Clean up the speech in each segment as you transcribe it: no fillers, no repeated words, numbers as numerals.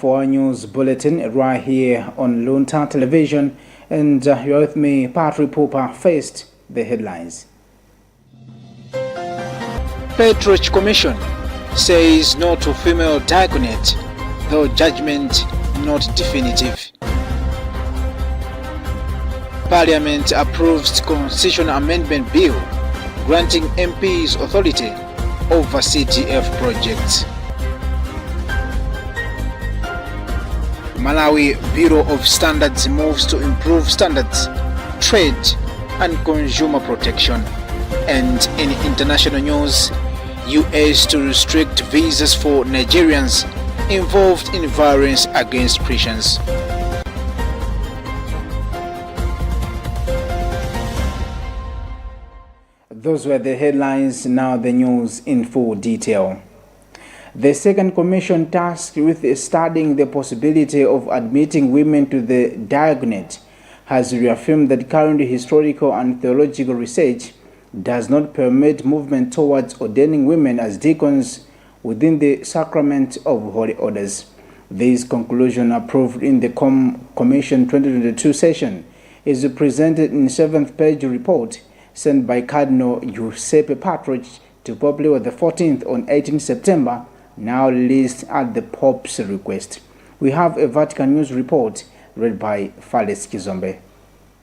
For our news bulletin right here on Luntha television, and you're with me, Patrick Popper. First, the headlines. Petroch Commission says no to female diaconate, though judgment not definitive. Parliament approves Constitutional Amendment Bill granting MPs authority over CTF projects. Malawi Bureau of Standards moves to improve standards, trade and consumer protection. And in international news, US to restrict visas for Nigerians involved in violence against Christians. Those were the headlines, now the news in full detail. The second commission tasked with studying the possibility of admitting women to the diaconate has reaffirmed that current historical and theological research does not permit movement towards ordaining women as deacons within the sacrament of holy orders. This conclusion, approved in the Commission 2022 session, is presented in 7th page report sent by Cardinal Giuseppe Patrick to Pope on the 14th on 18 September, now released at the Pope's request. We have a Vatican News report read by Fales Kizombe.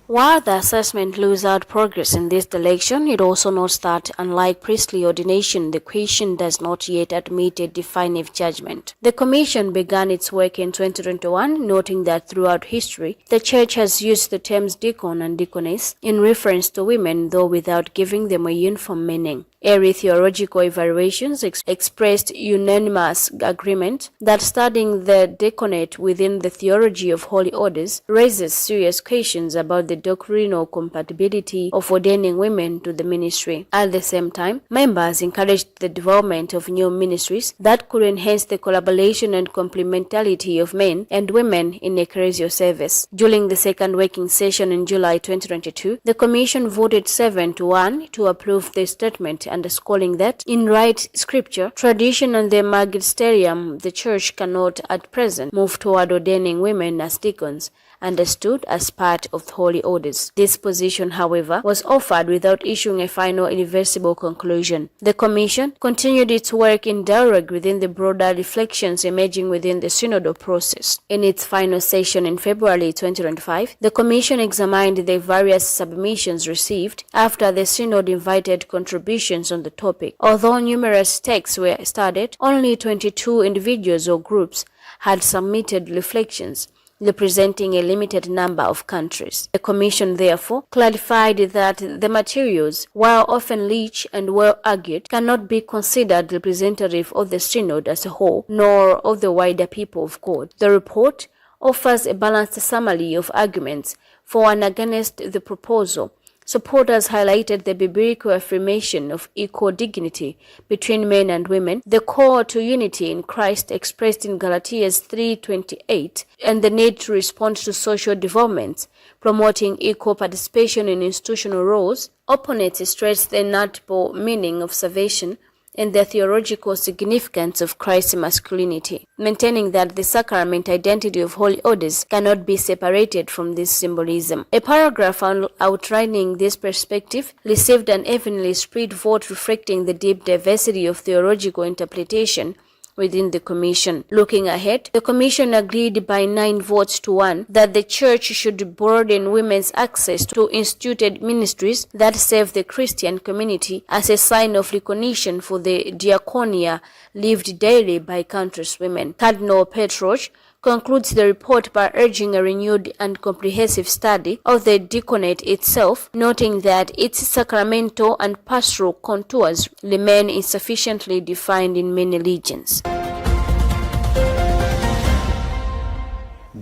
While the assessment rules out progress in this direction, it also notes that, unlike priestly ordination, the question does not yet admit a definitive judgment. The Commission began its work in 2021, noting that throughout history, the Church has used the terms deacon and deaconess in reference to women, though without giving them a uniform meaning. Early theological evaluations expressed unanimous agreement that studying the diaconate within the theology of holy orders raises serious questions about the doctrinal compatibility of ordaining women to the ministry. At the same time, members encouraged the development of new ministries that could enhance the collaboration and complementarity of men and women in ecclesial service. During the second working session in July 2022, the Commission voted 7-1 to approve the statement, underscoring that, in right scripture, tradition and the magisterium, the Church cannot at present move toward ordaining women as deacons, understood as part of holy orders. This position, however, was offered without issuing a final irreversible conclusion. The Commission continued its work in dialogue within the broader reflections emerging within the synodal process. In its final session in February 2025, the Commission examined the various submissions received after the synod invited contributions on the topic. Although numerous texts were studied, only 22 individuals or groups had submitted reflections, representing a limited number of countries. The Commission therefore clarified that the materials, while often rich and well argued, cannot be considered representative of the Synod as a whole, nor of the wider people of God. The report offers a balanced summary of arguments for and against the proposal. Supporters highlighted the biblical affirmation of equal dignity between men and women, the call to unity in Christ expressed in Galatians 3:28, and the need to respond to social developments, promoting equal participation in institutional roles. Opponents stressed the notable meaning of salvation and the theological significance of Christ's masculinity, maintaining that the sacrament identity of holy orders cannot be separated from this symbolism. A paragraph outlining this perspective received an evenly split vote reflecting the deep diversity of theological interpretation within the Commission. Looking ahead, the Commission agreed by 9-1 that the Church should broaden women's access to instituted ministries that serve the Christian community as a sign of recognition for the diaconia lived daily by countless women. Cardinal Petroch concludes the report by urging a renewed and comprehensive study of the diaconate itself, noting that its sacramental and pastoral contours remain insufficiently defined in many regions.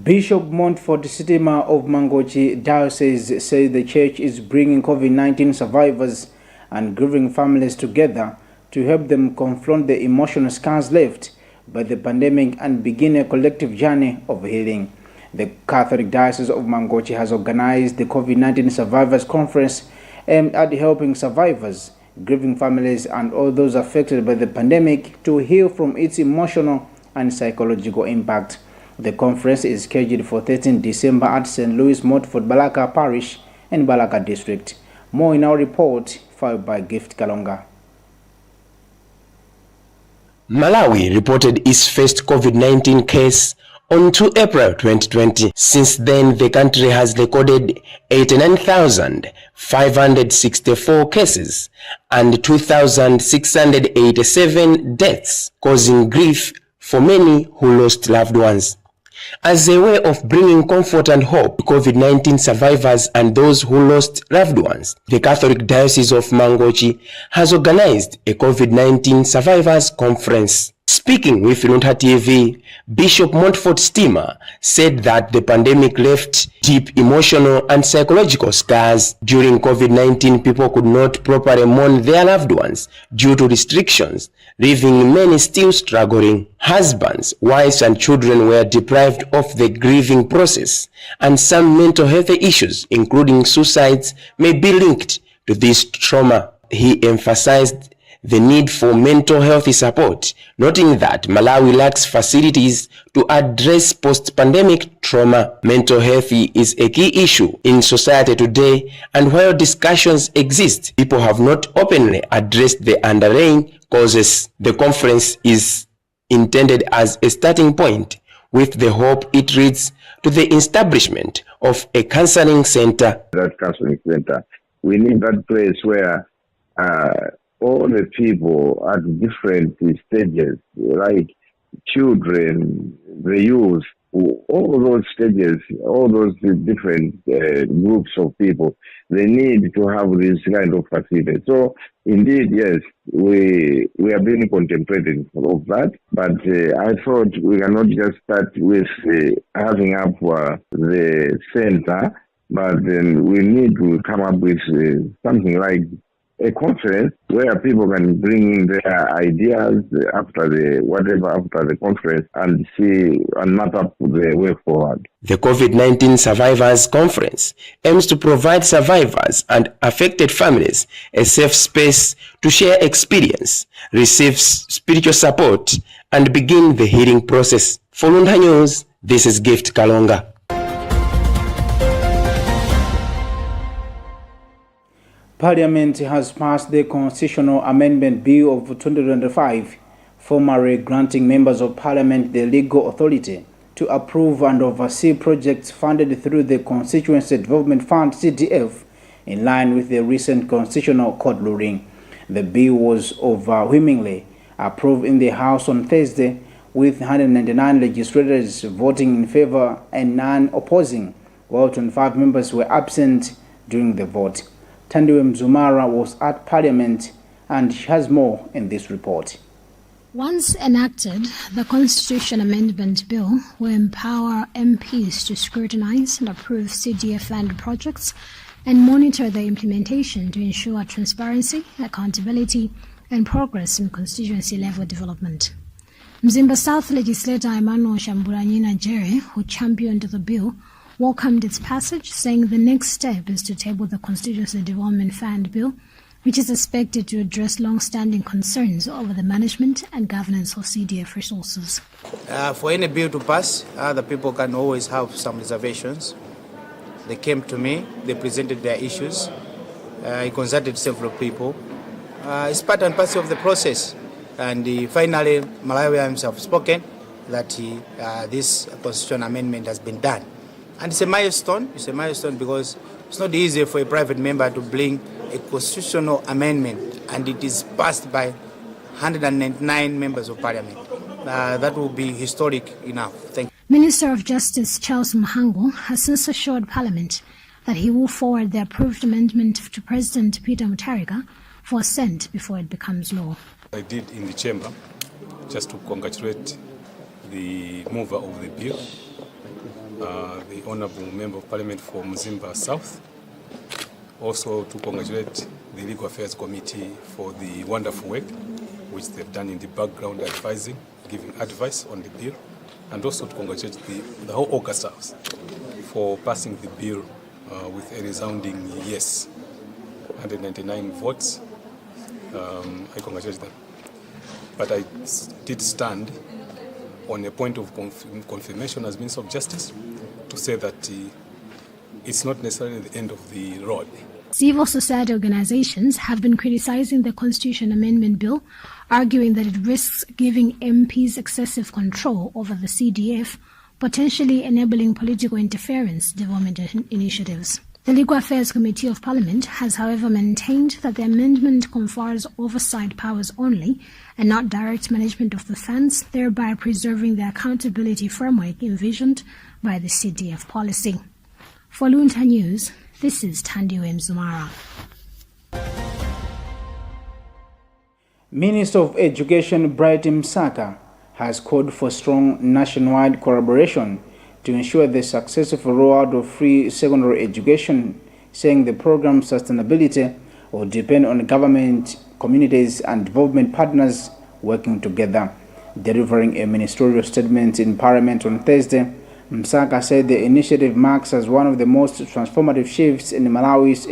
Bishop Montfort Sitima of Mangochi Diocese says the Church is bringing COVID-19 survivors and grieving families together to help them confront the emotional scars left by the pandemic and begin a collective journey of healing. The Catholic Diocese of Mangochi has organized the COVID-19 Survivors Conference aimed at helping survivors, grieving families, and all those affected by the pandemic to heal from its emotional and psychological impact. The conference is scheduled for 13 December at St. Louis Montfort Balaka Parish and Balaka District. More in our report, filed by Gift Kalonga. Malawi reported its first COVID-19 case on 2 April 2020. Since then, the country has recorded 89,564 cases and 2,687 deaths, causing grief for many who lost loved ones. As a way of bringing comfort and hope to COVID-19 survivors and those who lost loved ones, the Catholic Diocese of Mangochi has organized a COVID-19 Survivors Conference. Speaking with Luntha TV, Bishop Montfort Steamer said that the pandemic left deep emotional and psychological scars. During COVID-19, people could not properly mourn their loved ones due to restrictions, leaving many still struggling. Husbands, wives, and children were deprived of the grieving process, and some mental health issues, including suicides, may be linked to this trauma. He emphasized the need for mental health support, noting that Malawi lacks facilities to address post-pandemic trauma. Mental health is a key issue in society today, and while discussions exist, people have not openly addressed the underlying causes. The conference is intended as a starting point, with the hope it leads to the establishment of a counseling center. That counseling center, we need that place where all the people at different stages, like children, the youth, all those stages, all those different groups of people, they need to have this kind of facility. So, indeed, yes, we are being contemplating of that, but I thought we cannot just start with having up the center, but then we need to come up with something like a conference where people can bring in their ideas after the conference and see and map up the way forward. The COVID-19 Survivors Conference aims to provide survivors and affected families a safe space to share experience, receive spiritual support, and begin the healing process. For Luntha News, this is Gift Kalonga. Parliament has passed the Constitutional Amendment Bill of 2025, formally granting members of Parliament the legal authority to approve and oversee projects funded through the Constituency Development Fund (CDF), in line with the recent Constitutional Court ruling. The bill was overwhelmingly approved in the House on Thursday, with 199 legislators voting in favor and none opposing, while 25 members were absent during the vote. Tandiwe Mzumara was at Parliament and has more in this report. Once enacted, the Constitution Amendment Bill will empower MPs to scrutinize and approve CDF-funded projects and monitor their implementation to ensure transparency, accountability, and progress in constituency-level development. Mzimba South legislator Emmanuel Shamburanyina Jere, who championed the bill, welcomed its passage, saying the next step is to table the Constituency Development Fund Bill, which is expected to address long-standing concerns over the management and governance of CDF resources. For any bill to pass, other people can always have some reservations. They came to me, they presented their issues, I consulted several people. It's part and parcel of the process. And finally, Malawians have spoken that this constitutional amendment has been done. And it's a milestone. It's a milestone because it's not easy for a private member to bring a constitutional amendment, and it is passed by 199 members of Parliament. That will be historic enough. Thank you. Minister of Justice Charles Muhango has since assured Parliament that he will forward the approved amendment to President Peter Mutharika for assent before it becomes law. I did in the chamber just to congratulate the mover of the bill, the Honourable Member of Parliament for Mzimba South. Also to congratulate the Legal Affairs Committee for the wonderful work which they've done in the background advising, giving advice on the bill, and also to congratulate the whole August House for passing the bill with a resounding yes, 199 votes. I congratulate them. But I did stand on a point of confirmation as Minister of Justice to say that it's not necessarily the end of the road. Civil society organizations have been criticizing the Constitution Amendment Bill, arguing that it risks giving MPs excessive control over the CDF, potentially enabling political interference in development initiatives. The Legal Affairs Committee of Parliament has, however, maintained that the amendment confers oversight powers only and not direct management of the funds, thereby preserving the accountability framework envisioned by the CDF policy. For Luntha News, this is Tandiwe Mzumara. Minister of Education Bright Msaka has called for strong nationwide collaboration to ensure the successful rollout of free secondary education, saying the program's sustainability will depend on government, communities and development partners working together. Delivering a ministerial statement in Parliament on Thursday, Msaka said the initiative marks as one of the most transformative shifts in Malawi's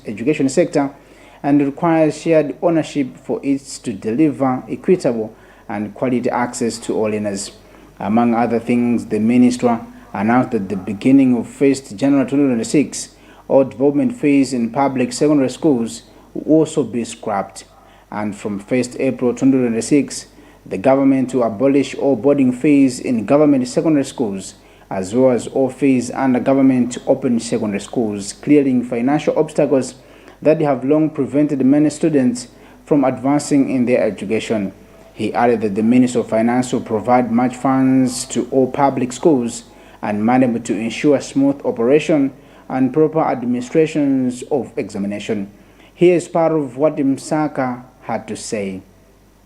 education sector and requires shared ownership for it to deliver equitable and quality access to all learners. Among other things, the minister announced that the beginning of 1st January 2026, all development fees in public secondary schools will also be scrapped. And from 1st April 2026, the government will abolish all boarding fees in government secondary schools, as well as all fees under government open secondary schools, clearing financial obstacles that have long prevented many students from advancing in their education. He added that the Minister of Finance will provide much funds to all public schools and money to ensure smooth operation and proper administrations of examination. Here is part of what Msaka had to say.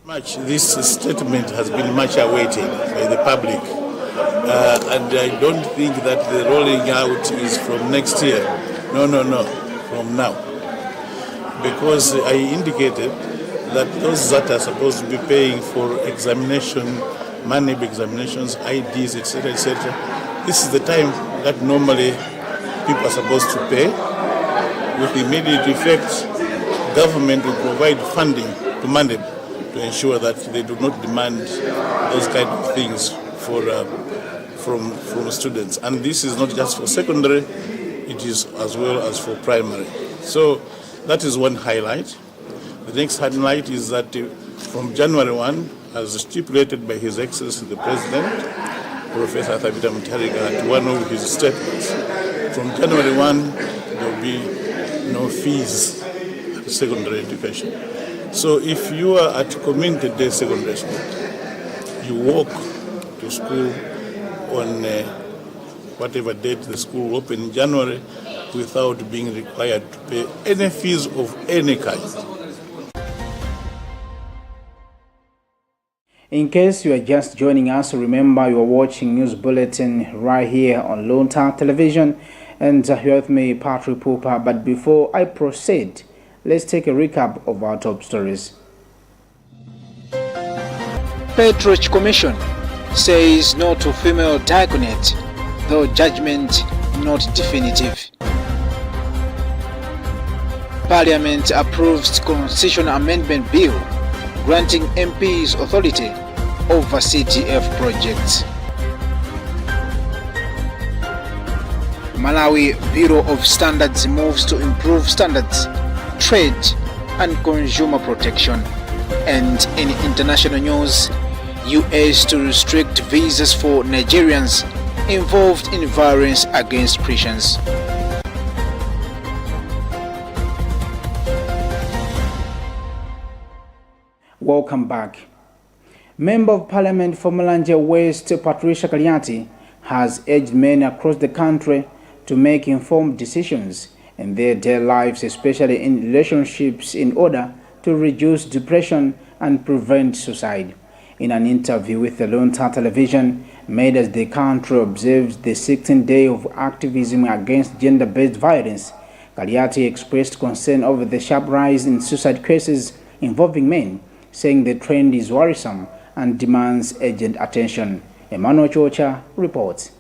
This statement has been much awaited by the public, and I don't think that the rolling out is from next year. No, from now. Because I indicated that those that are supposed to be paying for examination, money examinations, IDs, etc., this is the time that normally people are supposed to pay. With immediate effect, government will provide funding to money to ensure that they do not demand those kind of things from students. And this is not just for secondary, it is as well as for primary. So that is one highlight. The next highlight is that from January 1, as stipulated by His Excellency the President, Professor Thabita Mutharika, at one of his statements, from January 1, there will be no fees at secondary education. So if you are at community day secondary school, you walk to school on whatever date the school will open in January without being required to pay any fees of any kind. In case you are just joining us, remember you are watching News Bulletin right here on Luntha Television, and you're with me, Patrick Pupa. But before I proceed, let's take a recap of our top stories. Petroch Commission says no to female diaconate, though judgment not definitive. Parliament approves Constitution Amendment Bill granting MPs authority over CDF projects. Malawi Bureau of Standards moves to improve standards, trade and consumer protection. And in international news, US to restrict visas for Nigerians involved in violence against Christians. Welcome back. Member of Parliament for Mulanje West, Patricia Kaliati, has urged men across the country to make informed decisions in their daily lives, especially in relationships, in order to reduce depression and prevent suicide. In an interview with the Luntha Television, made as the country observes the 16th day of activism against gender-based violence, Kaliati expressed concern over the sharp rise in suicide cases involving men, saying the trend is worrisome and demands urgent attention. Emmanuel Chocha reports.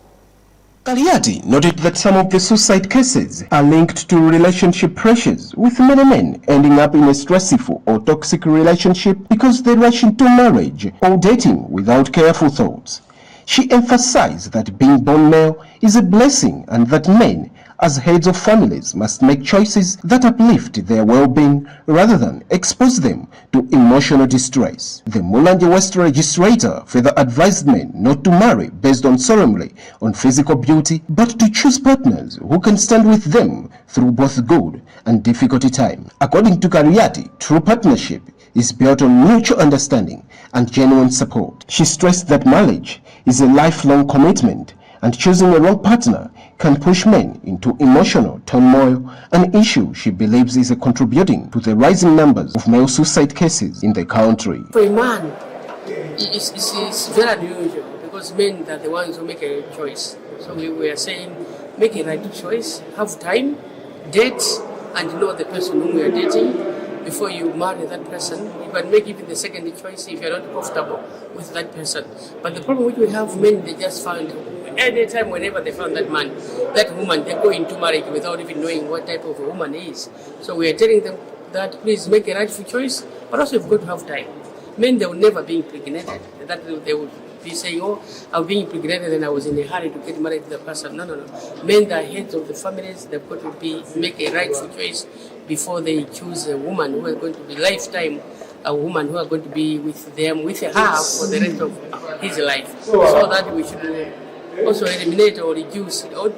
Kariati noted that some of the suicide cases are linked to relationship pressures, with many men ending up in a stressful or toxic relationship because they rush into marriage or dating without careful thoughts. She emphasized that being born male is a blessing and that men, as heads of families, must make choices that uplift their well-being rather than expose them to emotional distress. The Mulanje West Registrator further advised men not to marry based solely on physical beauty, but to choose partners who can stand with them through both good and difficult times. According to Kariati, true partnership is built on mutual understanding and genuine support. She stressed that marriage is a lifelong commitment, and choosing a wrong partner can push men into emotional turmoil, an issue she believes is contributing to the rising numbers of male suicide cases in the country. For a man, it's very unusual because men are the ones who make a choice. So we are saying make a right choice, have time, date, and know the person whom we are dating. Before you marry that person, you can make even the second choice if you're not comfortable with that person. But the problem which we have, men, they just find anytime, whenever they found that man, that woman, they go into marriage without even knowing what type of a woman is. So we are telling them that please make a rightful choice, but also you've got to have time. Men, they will never be impregnated. That they will be saying, oh, I'm being impregnated and I was in a hurry to get married to the person. No. Men, they are heads of the families. They've got to make a rightful choice before they choose a woman who is going to be lifetime, a woman who are going to be with them, with her for the rest of his life. So that we should also eliminate or reduce the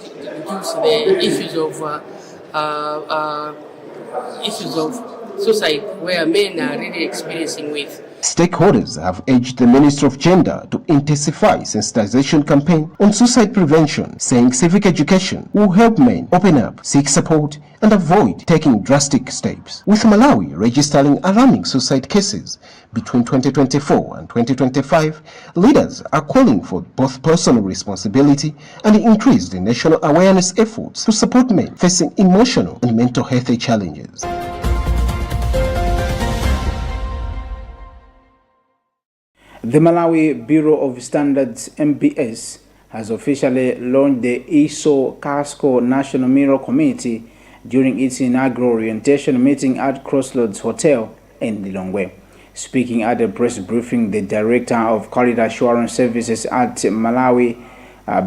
issues of suicide where men are really experiencing with. Stakeholders have urged the Ministry of Gender to intensify sensitization campaign on suicide prevention, saying civic education will help men open up, seek support, and avoid taking drastic steps. With Malawi registering alarming suicide cases between 2024 and 2025, leaders are calling for both personal responsibility and increased national awareness efforts to support men facing emotional and mental health challenges. The Malawi Bureau of Standards (MBS) has officially launched the ISO Casco National Mirror Committee during its inaugural orientation meeting at Crossroads Hotel in Lilongwe. Speaking at a press briefing, the Director of Quality Assurance Services at Malawi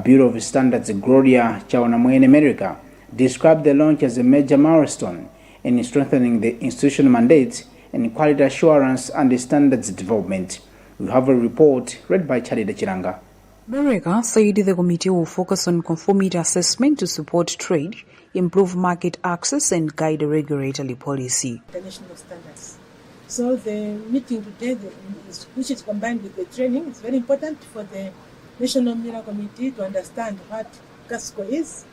Bureau of Standards, Gloria Chawanamwene America, described the launch as a major milestone in strengthening the institutional mandate in quality assurance and standards development. We have a report read by Charlie Chiranga. America said the committee will focus on conformity assessment to support trade, improve market access, and guide regulatory policy. International standards. So the meeting today, which is combined with the training, is very important for the National Mirror Committee to understand what CASCO is,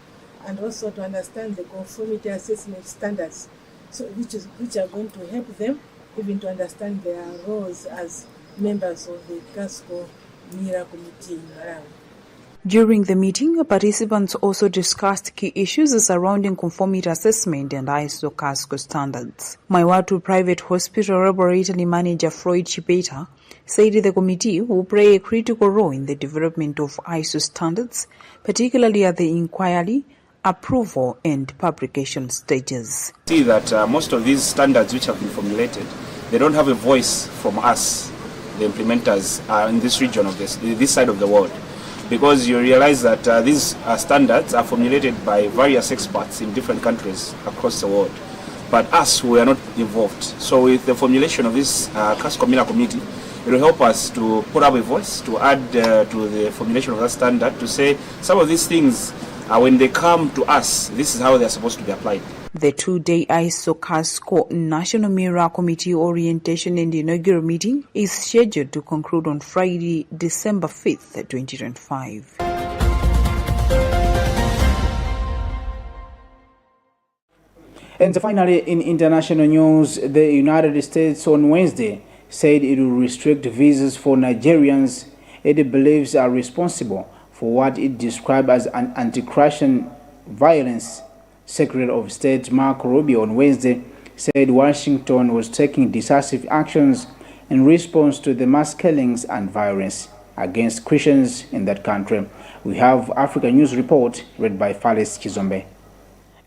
and also to understand the conformity assessment standards, so which are going to help them even to understand their roles as members of the CASCO Mirror Committee in Malawi. During the meeting, participants also discussed key issues surrounding conformity assessment and ISO CASCO standards. Maiwatu Private Hospital Laboratory Manager Floyd Chipeta said the committee will play a critical role in the development of ISO standards, particularly at the inquiry, approval and publication stages. See that most of these standards which have been formulated, they don't have a voice from us, the implementers in this region of this side of the world, because you realize that these standards are formulated by various experts in different countries across the world, but us, we are not involved. So with the formulation of this CASCO Mirror Committee, it will help us to put up a voice, to add to the formulation of that standard, to say some of these things, when they come to us, this is how they are supposed to be applied. The two-day ISO CASCO National Mirror Committee orientation and inaugural meeting is scheduled to conclude on Friday, December 5th, 2025. And finally, in international news, the United States on Wednesday said it will restrict visas for Nigerians it believes are responsible for what it described as an anti-Christian violence. Secretary of State Marco Rubio on Wednesday said Washington was taking decisive actions in response to the mass killings and violence. against Christians in that country. We have Africa News Report read by Falis Kizombe.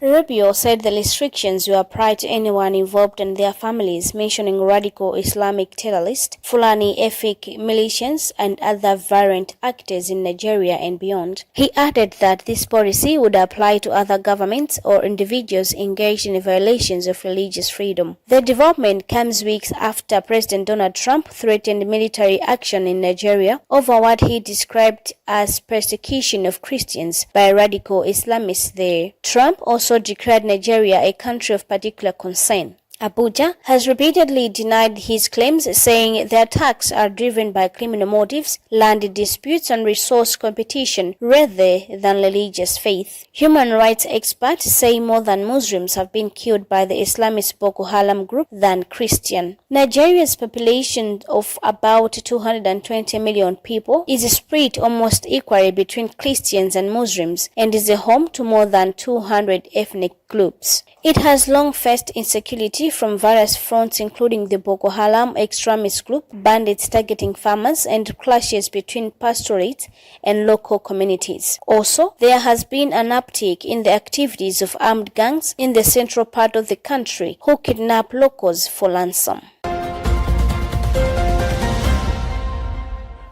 Rubio said the restrictions will apply to anyone involved and their families, mentioning radical Islamic terrorists, Fulani ethnic militias, and other violent actors in Nigeria and beyond. He added that this policy would apply to other governments or individuals engaged in violations of religious freedom. The development comes weeks after President Donald Trump threatened military action in Nigeria over what he described as persecution of Christians by radical Islamists there. Trump also declared Nigeria a country of particular concern. Abuja has repeatedly denied his claims, saying the attacks are driven by criminal motives, land disputes, and resource competition rather than religious faith. Human rights experts say more than Muslims have been killed by the Islamist Boko Haram group than Christian. Nigeria's population of about 220 million people is split almost equally between Christians and Muslims and is a home to more than 200 ethnic groups. It has long faced insecurity from various fronts, including the Boko Haram extremist group, bandits targeting farmers, and clashes between pastorates and local communities. Also, there has been an uptick in the activities of armed gangs in the central part of the country who kidnap locals for ransom.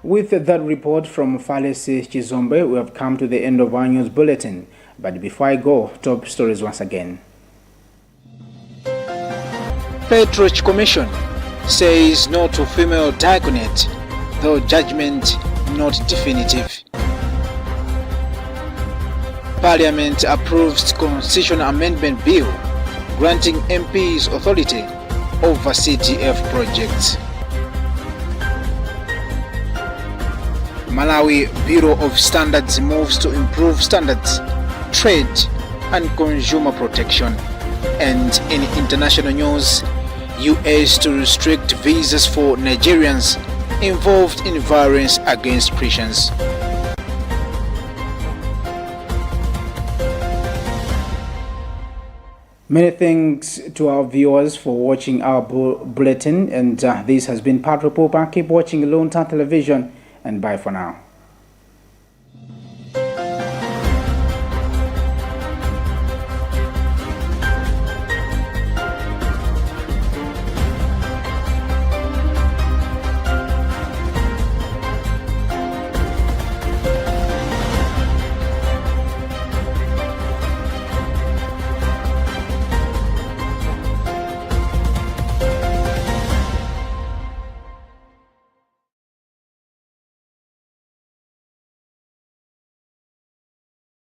With that report from Falesi Chizombe, we have come to the end of our news bulletin. But before I go, top stories once again. Petroch Commission says no to female diaconate, though judgment not definitive. Parliament approves Constitutional Amendment Bill granting MPs authority over CDF projects. Malawi Bureau of Standards moves to improve standards, trade and consumer protection. And in international news, US to restrict visas for Nigerians involved in violence against Christians. Many thanks to our viewers for watching our bulletin, and this has been Pat Repopa. Keep watching Luntha television, and bye for now.